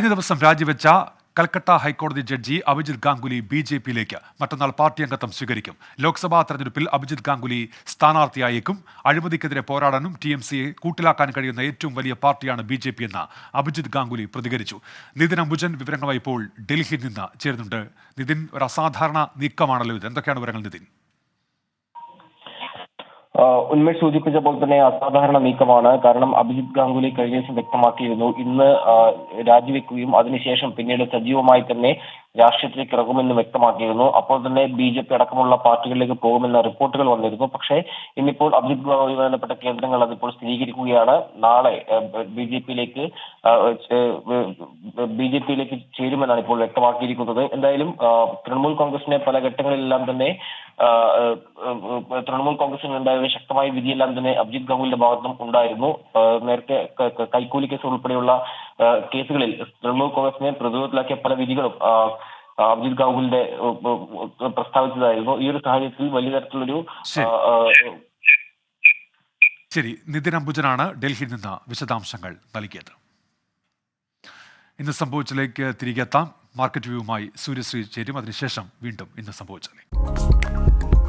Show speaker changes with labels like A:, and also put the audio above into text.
A: കഴിഞ്ഞ ദിവസം രാജിവെച്ച കൽക്കട്ട ഹൈക്കോടതി ജഡ്ജി അഭിജിത് ഗാംഗുലി ബി.ജെ.പിയിലേക്ക് മറ്റന്നാൾ പാർട്ടി അംഗത്വം സ്വീകരിക്കും. ലോക്സഭാ തെരഞ്ഞെടുപ്പിൽ അഭിജിത് ഗാംഗുലി സ്ഥാനാർത്ഥിയായേക്കും. അഴിമതിക്കെതിരെ പോരാടാനും ടി.എം.സിയെ കൂട്ടിലാക്കാൻ കഴിയുന്ന ഏറ്റവും വലിയ പാർട്ടിയാണ് ബി.ജെ.പി എന്ന് അഭിജിത് ഗാംഗുലി പ്രതികരിച്ചു. നിതിൻ അംബുജൻ വിവരങ്ങളുമായി ഇപ്പോൾ ഡൽഹിയിൽ നിന്ന് ചേരുന്നുണ്ട്. നിതിൻ, ഒരു അസാധാരണ നീക്കമാണല്ലോ ഇത്. എന്തൊക്കെയാണ് വിവരങ്ങൾ നിതിൻ?
B: ഉന്മേഷ് സൂചിപ്പിച്ച പോലെ തന്നെ അസാധാരണ നീക്കമാണ്. കാരണം അഭിജിത് ഗാംഗുലി കഴിഞ്ഞ ദിവസം വ്യക്തമാക്കിയിരുന്നു ഇന്ന് രാജിവെക്കുകയും അതിനുശേഷം പിന്നീട് സജീവമായി തന്നെ രാഷ്ട്രീയത്തിലേക്ക് ഇറങ്ങുമെന്ന് വ്യക്തമാക്കിയിരുന്നു. അപ്പോൾ തന്നെ ബി.ജെ.പി അടക്കമുള്ള പാർട്ടികളിലേക്ക് പോകുമെന്ന റിപ്പോർട്ടുകൾ വന്നിരുന്നു. പക്ഷേ ഇന്നിപ്പോൾ അഭിജിത് ഗാംഗുലിയുമായി ബന്ധപ്പെട്ട കേന്ദ്രങ്ങൾ അതിപ്പോൾ സ്ഥിരീകരിക്കുകയാണ്. നാളെ ബി.ജെ.പിയിലേക്ക് ചേരുമെന്നാണ് ഇപ്പോൾ വ്യക്തമാക്കിയിരിക്കുന്നത്. എന്തായാലും തൃണമൂൽ കോൺഗ്രസിനെ പല ഘട്ടങ്ങളിലെല്ലാം തന്നെ തൃണമൂൽ കോൺഗ്രസിനുണ്ടായ ശക്തമായ വിധിയെല്ലാം തന്നെ അഭിജിത് ഗാംഗുലിയുടെ ഭാഗത്തും ഉണ്ടായിരുന്നു. നേരത്തെ കൈക്കൂലി കേസ് ഉൾപ്പെടെയുള്ള കേസുകളിൽ തൃണമൂൽ കോൺഗ്രസിനെ പ്രതിരോധത്തിലാക്കിയ പല വിധികളും അഭിജിത് ഗാംഗുലിന്റെ പ്രസ്താവിച്ചതായിരുന്നു. ഈ ഒരു സാഹചര്യത്തിൽ വലിയ തരത്തിലൊരു
A: ശരി, നിതിൻ അംബുജനാണ് ഡൽഹിയിൽ നിന്ന് വിശദാംശങ്ങൾ നൽകിയത്. ഇന്ന് സംഭവിച്ചതിലേക്ക് തിരികെ എത്താം. മാർക്കറ്റ് വ്യൂവുമായി സൂര്യശ്രീ ചേരും. അതിനുശേഷം വീണ്ടും ഇന്ന് സംഭവിച്ചതിലേക്ക്.